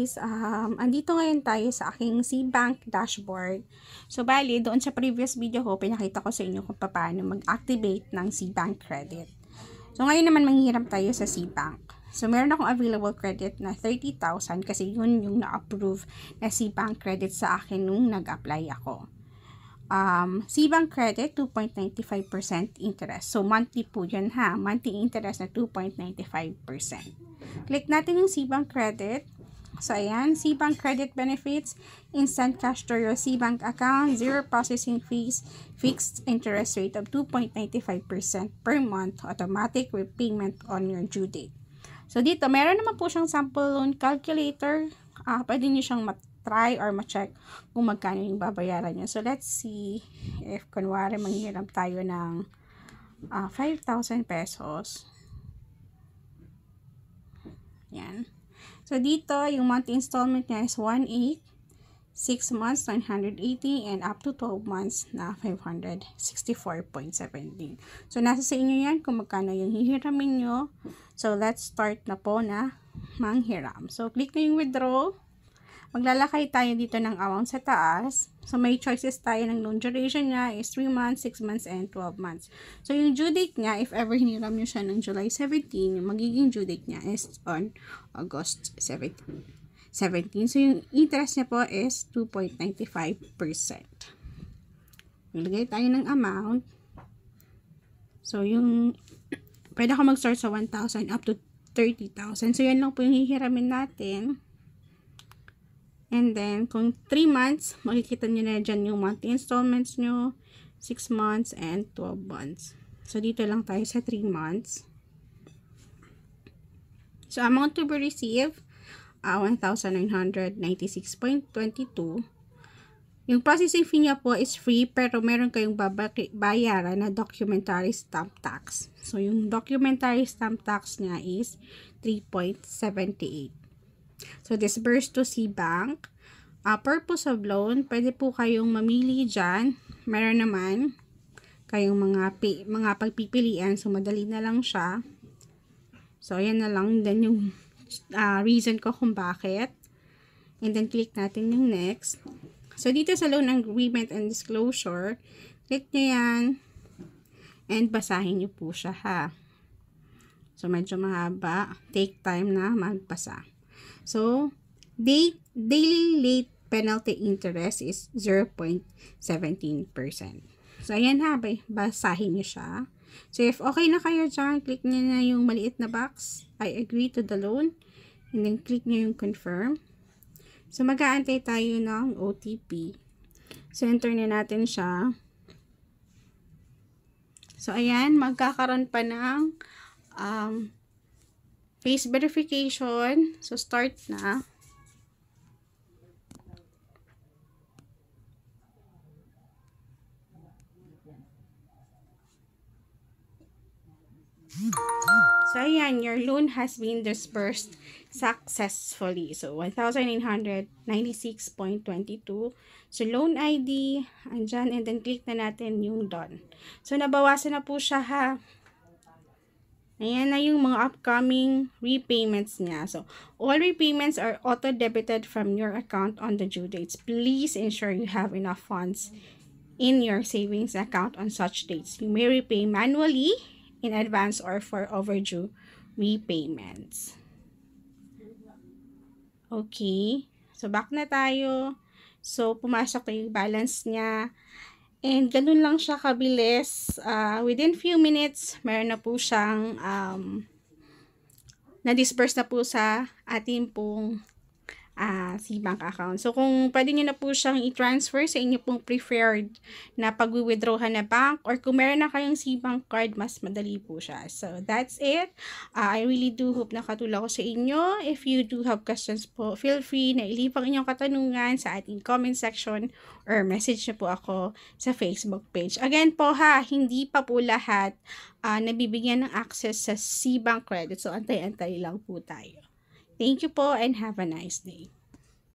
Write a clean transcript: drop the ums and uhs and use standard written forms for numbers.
guys, andito ngayon tayo sa aking SeaBank dashboard. So bali, doon sa previous video ko, pinakita ko sa inyo kung paano mag-activate ng SeaBank credit. So ngayon naman manghiram tayo sa SeaBank. So meron akong available credit na 30,000 kasi yun yung na-approve na SeaBank credit sa akin nung nag-apply ako. SeaBank credit, 2.95% interest. So monthly po yun ha, monthly interest na 2.95%. Click natin yung SeaBank credit. So, ayan, SeaBank credit benefits, instant cash to your SeaBank account, zero processing fees, fixed interest rate of 2.95% per month, automatic repayment on your due date. So, dito, meron naman po siyang sample loan calculator. Pwede nyo siyang try or ma-check kung magkano yung babayaran nyo. So, let's see if, kunwari, manghiram tayo ng 5,000 pesos. Yan. So, dito, yung monthly installment niya is 1.8, 6 months, 980, and up to 12 months na 564.17. So, nasa sa inyo yan kung magkano yung hihiramin nyo. So, let's start na po na manghiram. So, click na yung withdraw. Maglalakay tayo dito ng amount sa taas. So, may choices tayo ng loan duration niya is 3 months, 6 months, and 12 months. So, yung due date niya, if ever hiniram nyo siya ng July 17, yung magiging due date niya is on August 17. So, yung interest niya po is 2.95%. Ilagay tayo ng amount. So, yung pwede ako mag-start sa 1,000 up to 30,000. So, yan lang po yung hihiramin natin. And then, kung 3 months, makikita nyo na dyan yung monthly installments nyo, 6 months, and 12 months. So, dito lang tayo sa 3 months. So, amount to be received, 1,996.22. Yung processing fee niya po is free, pero meron kayong bayaran na documentary stamp tax. So, yung documentary stamp tax niya is 3.78. So, disbursed to SeaBank. Purpose of loan, pwede po kayong mamili dyan. Meron naman kayong mga pagpipilian. So, madali na lang siya. So, ayan na lang. Then, yung reason ko kung bakit. And then, click natin yung next. So, dito sa loan agreement and disclosure, click nyo yan. And basahin nyo po siya ha. So, medyo mahaba. Take time na magbasa. So, daily late penalty interest is 0.17%. So, ayan ha, basahin nyo siya. So, if okay na kayo dyan, click nyo na yung maliit na box, I agree to the loan, and then click nyo yung confirm. So, mag-aantay tayo ng OTP. So, enter na natin siya. So, ayan, magkakaroon pa ng face verification. So, start na. So, ayan, your loan has been disbursed successfully. So, 1,996.22. So, loan ID, andyan, and then click na natin yung done. So, nabawasan na po siya ha. Ayan na yung mga upcoming repayments niya. So, all repayments are auto-debited from your account on the due dates. Please ensure you have enough funds in your savings account on such dates. You may repay manually, in advance, or for overdue repayments. Okay. So, back na tayo. So, pumasok na yung balance niya. And ganun lang siya kabilis. Within few minutes, meron na po siyang na-disperse na po sa ating pong SeaBank account. So, kung pwede nyo na po siyang i-transfer sa inyo pong preferred na pag-withdrawhan na bank, or kung meron na kayong SeaBank card, mas madali po siya. So, that's it. I really do hope na katulong ko sa inyo. If you do have questions po, feel free na i-leave ang inyong katanungan sa ating comment section or message na po ako sa Facebook page. Again po ha, hindi pa po lahat nabibigyan ng access sa SeaBank credit. So, antay-antay lang po tayo. Thank you po and have a nice day.